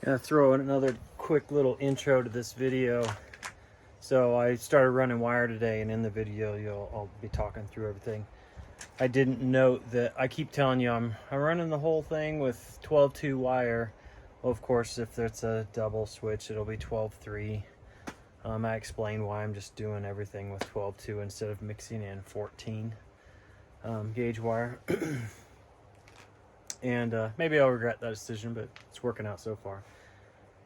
Gonna throw in another quick little intro to this video. So I started running wire today, and in the video I'll be talking through everything. I didn't note that I keep telling you I'm running the whole thing with 12-2 wire. Well, of course, if it's a double switch, it'll be 12-3. I explained why I'm just doing everything with 12-2 instead of mixing in 14 gauge wire. And maybe I'll regret that decision, but it's working out so far.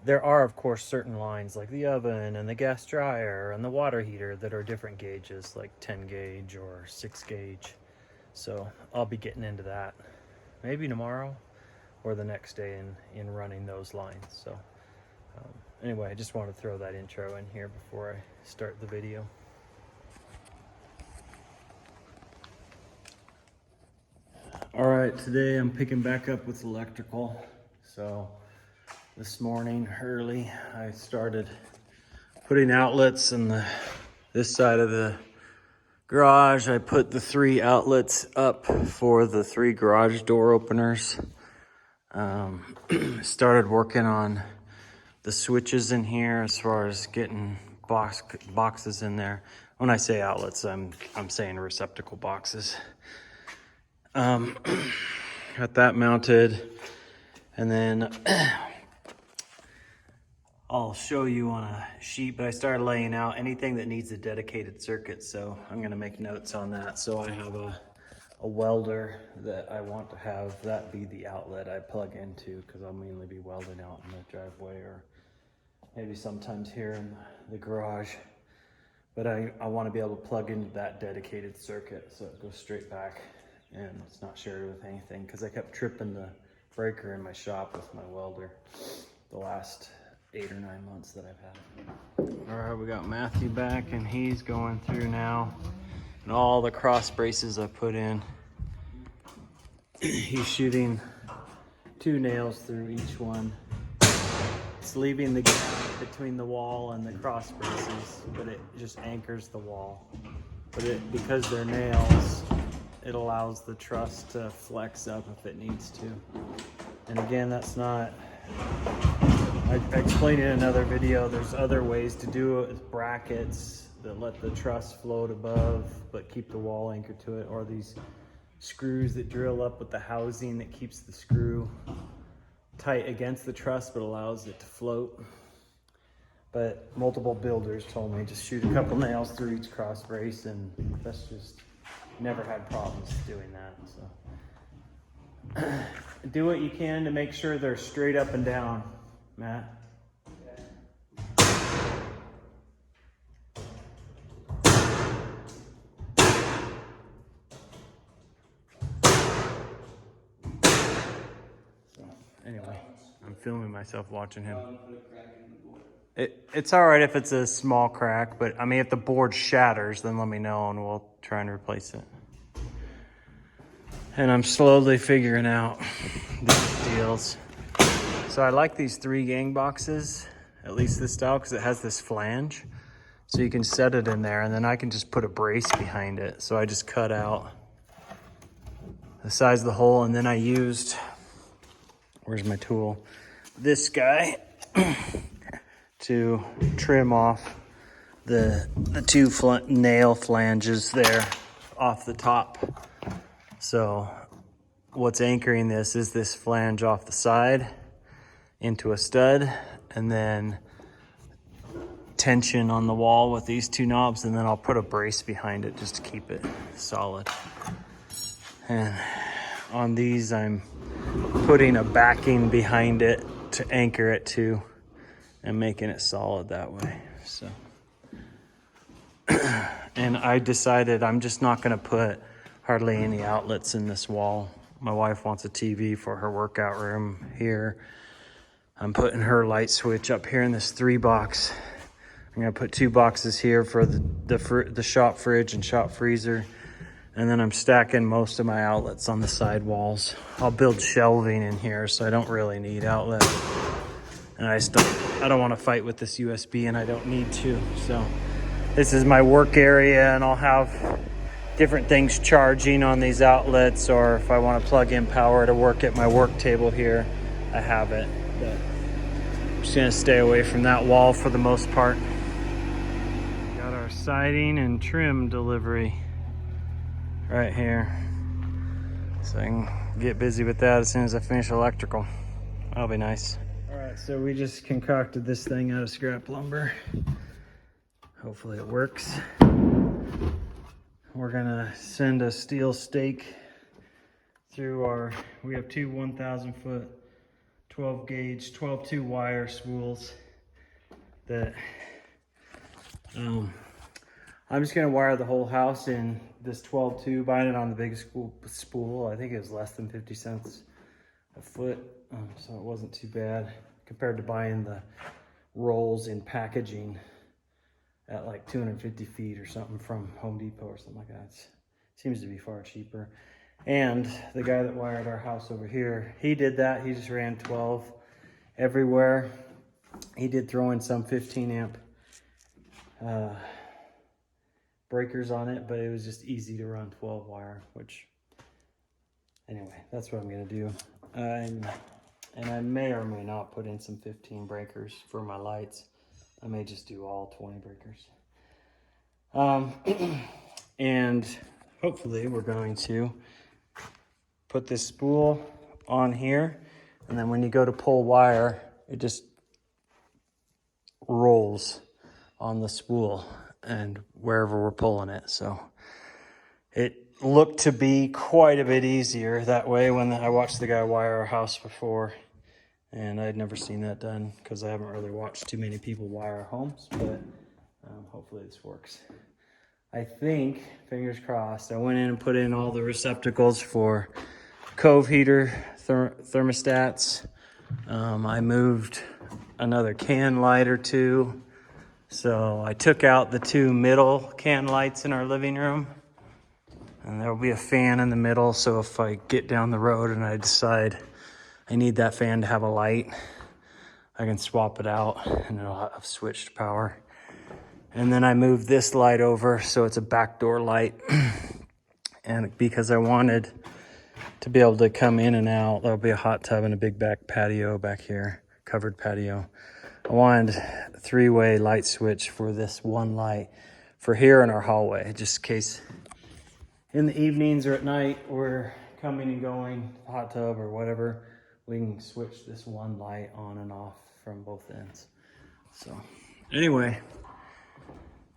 There are, of course, certain lines like the oven and the gas dryer and the water heater that are different gauges, like 10 gauge or 6 gauge. So I'll be getting into that maybe tomorrow or the next day in running those lines. So anyway, I just wanted to throw that intro in here before I start the video. All right, today I'm picking back up with electrical. So this morning early, I started putting outlets in this side of the garage. I put the 3 outlets up for the 3 garage door openers. Started working on the switches in here as far as getting boxes in there. When I say outlets, I'm saying receptacle boxes. Got that mounted, and then I'll show you on a sheet, but I started laying out anything that needs a dedicated circuit, so I'm going to make notes on that. So I have a welder that I want to have that be the outlet I plug into, because I'll mainly be welding out in the driveway or maybe sometimes here in the garage. But I want to be able to plug into that dedicated circuit so it goes straight back and it's not shared with anything, because I kept tripping the breaker in my shop with my welder the last 8 or 9 months that I've had it. All right, we got Matthew back, and he's going through now, and all the cross braces I put in. He's shooting 2 nails through each one. It's leaving the gap between the wall and the cross braces, but it just anchors the wall. But because they're nails, it allows the truss to flex up if it needs to. And again, that's not, I explained in another video, there's other ways to do it with brackets that let the truss float above but keep the wall anchored to it, or these screws that drill up with the housing that keeps the screw tight against the truss but allows it to float. But multiple builders told me just shoot a couple nails through each cross brace, and that's just never had problems doing that. So do what you can to make sure they're straight up and down, Matt. So anyway, I'm filming myself watching him. It's all right if it's a small crack, but I mean, if the board shatters, then let me know and we'll try and replace it. And I'm slowly figuring out these deals. So I like these 3 gang boxes, at least this style, because it has this flange. So you can set it in there, and then I can just put a brace behind it. So I just cut out the size of the hole, and then I used, where's my tool? This guy to trim off the 2 nail flanges there off the top. So what's anchoring this is this flange off the side into a stud, and then tension on the wall with these 2 knobs, and then I'll put a brace behind it just to keep it solid. And on these, I'm putting a backing behind it to anchor it to, and making it solid that way. So, and I decided I'm just not gonna put hardly any outlets in this wall. My wife wants a TV for her workout room here. I'm putting her light switch up here in this 3 box. I'm gonna put 2 boxes here for the shop fridge and shop freezer. And then I'm stacking most of my outlets on the side walls. I'll build shelving in here, so I don't really need outlets. And I don't want to fight with this USB, and I don't need to. So this is my work area, and I'll have different things charging on these outlets, or if I want to plug in power to work at my work table here, I have it. But Just gonna stay away from that wall for the most part. Got our siding and trim delivery right here. So I can get busy with that as soon as I finish electrical. That'll be nice. All right, so we just concocted this thing out of scrap lumber. Hopefully it works. We're gonna send a steel stake through our, we have two 1,000 foot 12 gauge 12-2 wire spools that I'm just gonna wire the whole house in this 12-2, buying it on the big spool. I think it was less than 50 cents a foot, so it wasn't too bad compared to buying the rolls in packaging at like 250 feet or something from Home Depot or something like that. It seems to be far cheaper. And the guy that wired our house over here, he did that. He just ran 12 everywhere. He did throw in some 15 amp breakers on it, but it was just easy to run 12 wire, which anyway, that's what I'm gonna do. And I may or may not put in some 15 breakers for my lights. I may just do all 20 breakers. And hopefully we're going to put this spool on here, and then when you go to pull wire, it just rolls on the spool and wherever we're pulling it. So it looked to be quite a bit easier that way when I watched the guy wire our house before, and I'd never seen that done because I haven't really watched too many people wire our homes, but hopefully this works. I think, fingers crossed, I went in and put in all the receptacles for cove heater thermostats. I moved another can light or two. So I took out the two middle can lights in our living room, and there'll be a fan in the middle. So if I get down the road and I decide I need that fan to have a light, I can swap it out and it'll have switched power. And then I moved this light over so it's a backdoor light. And because I wanted to be able to come in and out, there'll be a hot tub and a big back patio back here, covered patio. I wanted a 3-way light switch for this one light for here in our hallway, just in case in the evenings or at night we're coming and going, hot tub or whatever, we can switch this one light on and off from both ends. So anyway,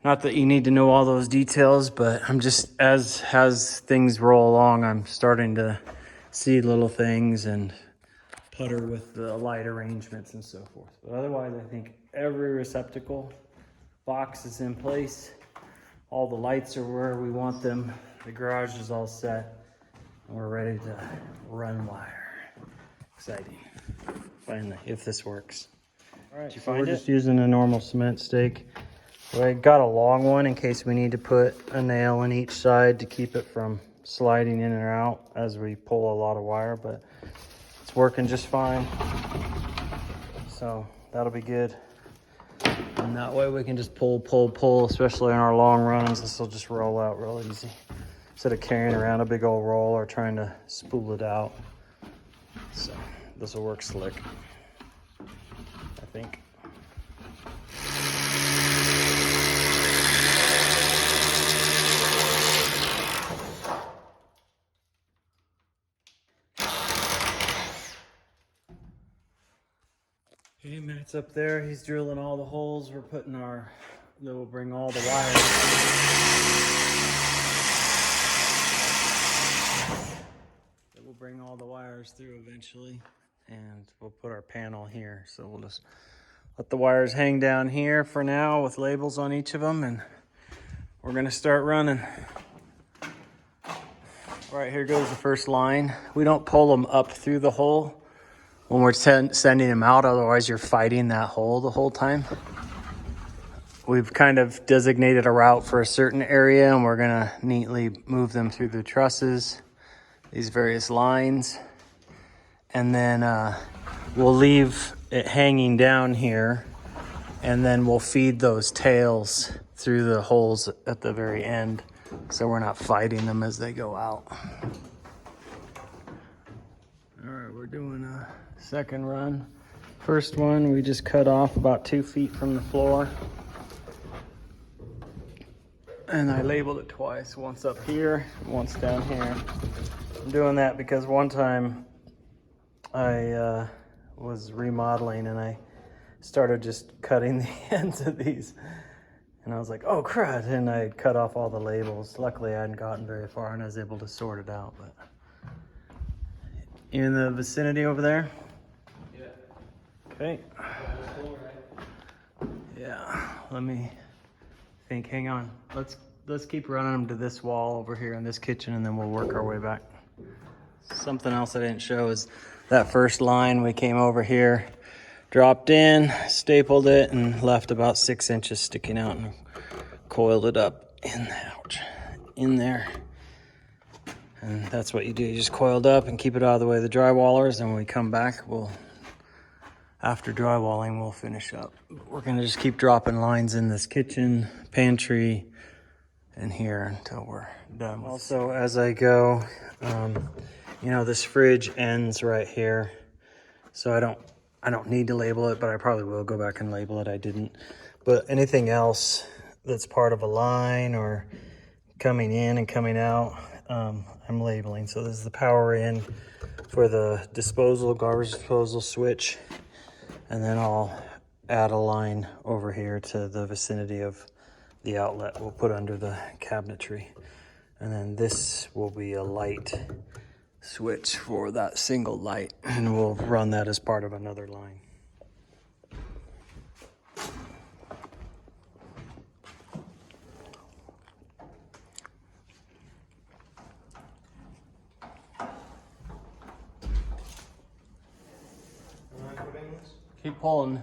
not that you need to know all those details, but I'm just, as things roll along, I'm starting to see little things and putter with the light arrangements and so forth. But otherwise, I think every receptacle box is in place. All the lights are where we want them. The garage is all set, and we're ready to run wire. Exciting. Finally, if this works. All right, so we're just using a normal cement stake. I got a long one in case we need to put a nail in each side to keep it from sliding in or out as we pull a lot of wire, but it's working just fine. So that'll be good. And that way we can just pull, especially in our long runs. This will just roll out real easy instead of carrying around a big old roll or trying to spool it out. So this will work slick, I think. Okay, Matt's up there. He's drilling all the holes. We're putting that will bring all the wires. That will bring all the wires through eventually. And we'll put our panel here. So we'll just let the wires hang down here for now with labels on each of them. And we're going to start running. All right, here goes the first line. We don't pull them up through the hole when we're sending them out, otherwise you're fighting that hole the whole time. We've kind of designated a route for a certain area, and we're gonna neatly move them through the trusses, these various lines, and then we'll leave it hanging down here, and then we'll feed those tails through the holes at the very end, so we're not fighting them as they go out. All right, we're doing a second run. First one we just cut off about 2 feet from the floor. And I labeled it twice, once up here, once down here. I'm doing that because one time I was remodeling and I started just cutting the ends of these. And I was like, oh crud, and I cut off all the labels. Luckily I hadn't gotten very far and I was able to sort it out. But you in the vicinity over there? Yeah. Okay. Yeah, let me think, hang on. Let's keep running them to this wall over here in this kitchen and then we'll work our way back. Something else I didn't show is that first line we came over here, dropped in, stapled it, and left about 6 inches sticking out and coiled it up in there. And that's what you do. You just coil it up and keep it out of the way of the drywallers. And when we come back, after drywalling, we'll finish up. We're gonna just keep dropping lines in this kitchen, pantry, and here until we're done. Also, as I go, you know, this fridge ends right here. So I don't need to label it, but I probably will go back and label it. I didn't. But anything else that's part of a line or coming in and coming out, I'm labeling. So this is the power in for the disposal, garbage disposal switch. And then I'll add a line over here to the vicinity of the outlet we'll put under the cabinetry. And then this will be a light switch for that single light, and we'll run that as part of another line. Keep pulling.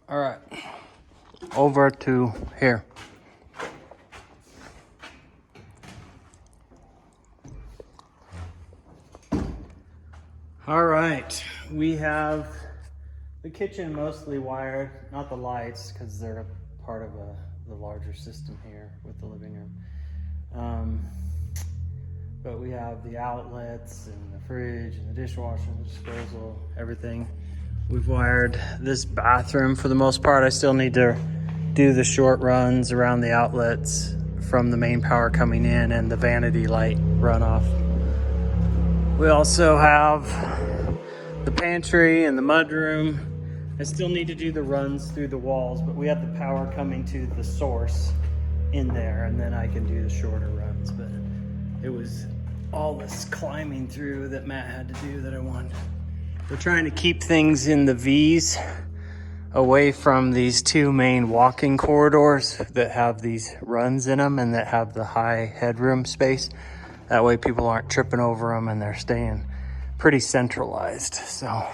All right, over to here. All right, we have the kitchen mostly wired, not the lights because they're part of the larger system here with the living room. But we have the outlets and the fridge and the dishwasher and the disposal, everything. We've wired this bathroom for the most part. I still need to do the short runs around the outlets from the main power coming in and the vanity light runoff. We also have the pantry and the mudroom. I still need to do the runs through the walls, but we have the power coming to the source in there, and then I can do the shorter runs. But it was all this climbing through that Matt had to do that I wanted. We're trying to keep things in the V's away from these two main walking corridors that have these runs in them and that have the high headroom space. That way people aren't tripping over them and they're staying pretty centralized. So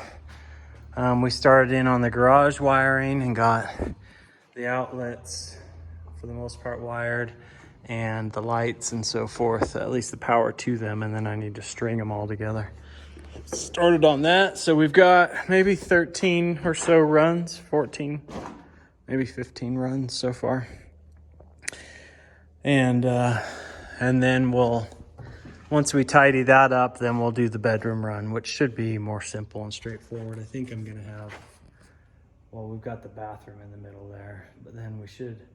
we started in on the garage wiring and got the outlets for the most part wired and the lights and so forth, at least the power to them, and then I need to string them all together. Started on that, so we've got maybe 13 or so runs, 14, maybe 15 runs so far. And then once we tidy that up, then we'll do the bedroom run, which should be more simple and straightforward. I think I'm gonna have, well, we've got the bathroom in the middle there, but then we should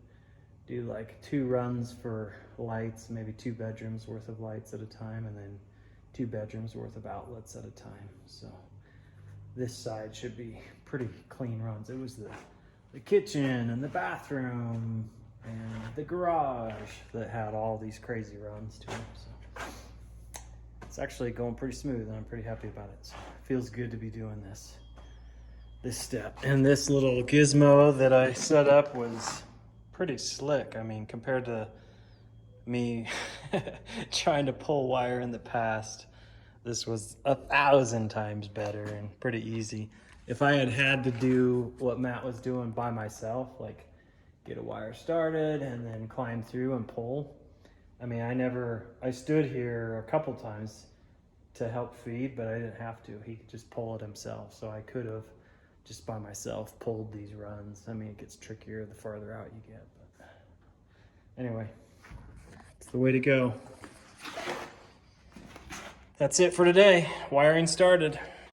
do like 2 runs for lights, maybe 2 bedrooms worth of lights at a time, and then 2 bedrooms worth of outlets at a time. So this side should be pretty clean runs. It was the kitchen and the bathroom and the garage that had all these crazy runs to them. So it's actually going pretty smooth and I'm pretty happy about it. So it feels good to be doing this step. And this little gizmo that I set up was pretty slick. I mean, compared to me trying to pull wire in the past, this was 1,000 times better and pretty easy. If I had to do what Matt was doing by myself, like get a wire started and then climb through and pull, I mean, I stood here a couple times to help feed, but I didn't have to. He could just pull it himself. So I could have just by myself pulled these runs. I mean, it gets trickier the farther out you get. But Anyway, it's the way to go. That's it for today. Wiring started.